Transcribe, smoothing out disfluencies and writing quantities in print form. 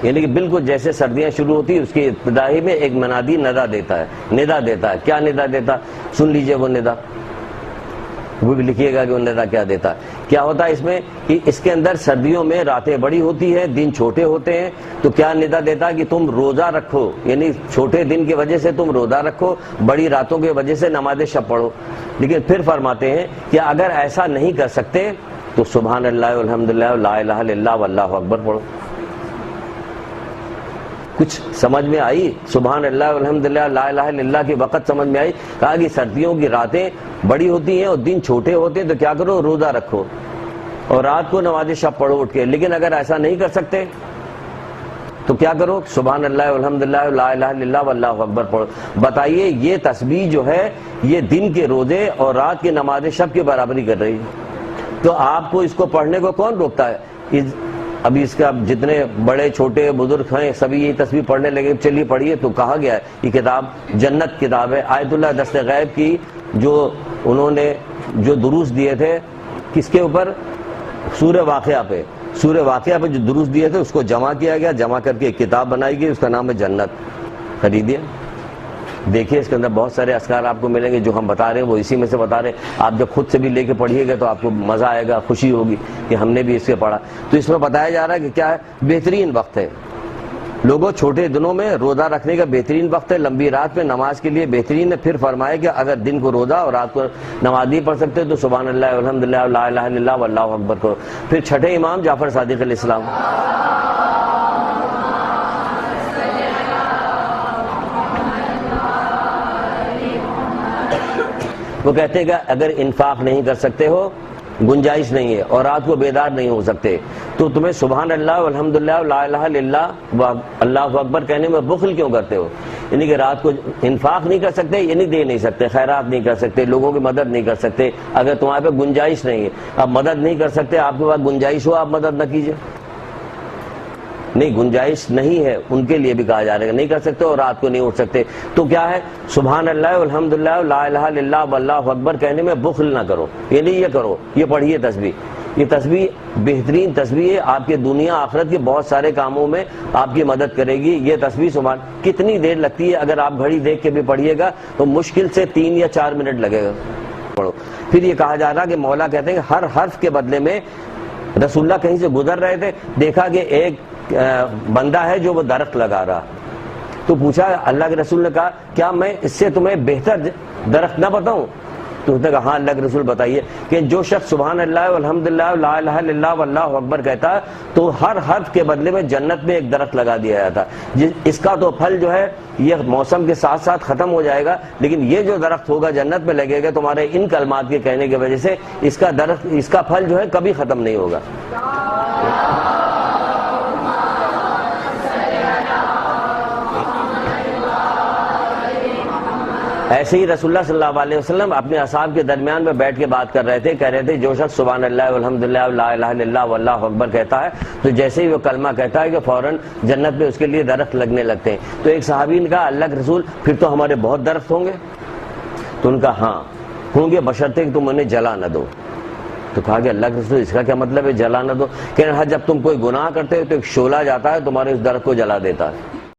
یعنی کہ بالکل جیسے سردیاں شروع ہوتی ہیں اس کی ابتدائی میں ایک منادی ندا دیتا ہے. کیا ندا دیتا؟ سن لیجئے وہ ندا، وہ بھی لکھیے گا کہ وہ ندا کیا دیتا. کیا ہوتا ہے اس میں کہ اس کے اندر سردیوں میں راتیں بڑی ہوتی ہیں، دن چھوٹے ہوتے ہیں، تو کیا ندا دیتا کہ تم روزہ رکھو، یعنی چھوٹے دن کی وجہ سے تم روزہ رکھو، بڑی راتوں کی وجہ سے نماز شب پڑھو. لیکن پھر فرماتے ہیں کہ اگر ایسا نہیں کر سکتے تو سبحان اللہ والحمدللہ لا الہ الا اللہ واللہ اکبر پڑھو. کچھ سمجھ میں آئی؟ سبحان اللہ والحمدللہ لا الہ الا اللہ کی وقت سمجھ میں آئی. کہا کہ سردیوں کی راتیں بڑی ہوتی ہیں اور دن چھوٹے ہوتے ہیں، تو کیا کرو؟ روزہ رکھو اور رات کو نماز شب پڑھو اٹھ کے. لیکن اگر ایسا نہیں کر سکتے تو کیا کرو؟ سبحان اللہ والحمدللہ لا الہ الا اللہ واللہ اکبر پڑھو. بتائیے یہ تسبیح جو ہے یہ دن کے روزے اور رات کی نماز شب کی برابری کر رہی ہے. تو آپ کو اس کو پڑھنے کو کون روکتا ہے؟ ابھی اس کا جتنے بڑے چھوٹے بزرگ ہیں سبھی یہ تسبیح پڑھنے لگے، چلیے پڑھیے. تو کہا گیا ہے یہ کتاب جنت کتاب ہے. آیت اللہ دست غیب کی جو انہوں نے جو دروس دیے تھے کس کے اوپر؟ سورہ واقعہ پہ جو دروس دیے تھے اس کو جمع کیا گیا، جمع کر کے ایک کتاب بنائی گئی، اس کا نام ہے جنت. خریدیے، دیکھیے اس کے اندر بہت سارے اذکار آپ کو ملیں گے جو ہم بتا رہے ہیں وہ اسی میں سے بتا رہے ہیں. آپ جب خود سے بھی لے کے پڑھیے گا تو آپ کو مزہ آئے گا، خوشی ہوگی کہ ہم نے بھی اس سے پڑھا. تو اس میں بتایا جا رہا ہے کہ کیا ہے؟ بہترین وقت ہے لوگوں، چھوٹے دنوں میں روزہ رکھنے کا بہترین وقت ہے، لمبی رات میں نماز کے لیے بہترین ہے. پھر فرمایا کہ اگر دن کو روزہ اور رات کو نماز نہیں پڑھ سکتے تو سبحان اللہ والحمدللہ لا الہ الا اللہ واللہ اکبر کرو. پھر چھٹے امام جعفر صادق علیہ السلام، وہ کہتے ہیں کہ اگر انفاق نہیں کر سکتے ہو، گنجائش نہیں ہے اور رات کو بیدار نہیں ہو سکتے تو تمہیں سبحان اللہ والحمدللہ لا الہ الا اللہ واللہ اکبر کہنے میں بخل کیوں کرتے ہو؟ یعنی کہ رات کو انفاق نہیں کر سکتے، یعنی دے نہیں سکتے، خیرات نہیں کر سکتے، لوگوں کی مدد نہیں کر سکتے. اگر تمہارے پہ گنجائش نہیں ہے، اب مدد نہیں کر سکتے، آپ کے پاس گنجائش ہو آپ مدد نہ کیجیے. نہیں، گنجائش نہیں ہے ان کے لیے بھی کہا جا رہا ہے، نہیں کر سکتے اور رات کو نہیں اٹھ سکتے تو کیا ہے؟ سبحان اللہ والحمدللہ لا الہ الا اللہ واللہ اکبر کہنے میں بخل نہ کرو. یعنی یہ کرو، یہ پڑھیے تسبیح. یہ تسبیح بہترین تسبیح ہے، آپ کے دنیا آخرت کے بہت سارے کاموں میں آپ کی مدد کرے گی. یہ تسبیح سبحان کتنی دیر لگتی ہے؟ اگر آپ گھڑی دیکھ کے بھی پڑھیے گا تو مشکل سے 3 یا 4 منٹ لگے گا. پڑھو. پھر یہ کہا جا رہا کہ مولا کہتے ہیں کہ ہر حرف کے بدلے میں رسول اللہ کہیں سے گزر رہے تھے، دیکھا کہ ایک بندہ ہے جو وہ درخت لگا رہا. تو پوچھا اللہ کے رسول نے کہا کیا میں اس سے تمہیں بہتر درخت نہ بتاؤں؟ تو اس نے کہا ہاں اللہ کے رسول بتائیے کہ جو شخص سبحان اللہ والحمدللہ لا الہ الا اللہ واللہ اکبر کہتا تو ہر حرف کے بدلے میں جنت میں ایک درخت لگا دیا جاتا. اس کا تو پھل جو ہے یہ موسم کے ساتھ ساتھ ختم ہو جائے گا، لیکن یہ جو درخت ہوگا جنت میں لگے گا تمہارے ان کلمات کے کہنے کی وجہ سے، اس کا درخت، اس کا پھل جو ہے کبھی ختم نہیں ہوگا. ایسے ہی رسول اللہ صلی اللہ علیہ وسلم اپنے اصحاب کے درمیان میں بیٹھ کے بات کر رہے تھے، کہہ رہے تھے جو شخص سبحان اللہ والحمدللہ لا الہ الا اللہ واللہ اکبر کہتا ہے تو جیسے ہی وہ کلمہ کہتا ہے کہ فوراً جنت میں اس کے لیے درخت لگنے لگتے ہیں. تو ایک صحابی نے کہا اللہ کے رسول پھر تو ہمارے بہت درخت ہوں گے؟ تو ان کا ہاں ہوں گے بشرطے کہ تم انہیں جلا نہ دو. تو کہا کہ اللہ کے رسول اس کا کیا مطلب ہے جلا نہ دو؟ کہ جب تم کوئی گناہ کرتے ہو تو ایک شعلہ جاتا ہے تمہارے اس درخت کو جلا دیتا ہے.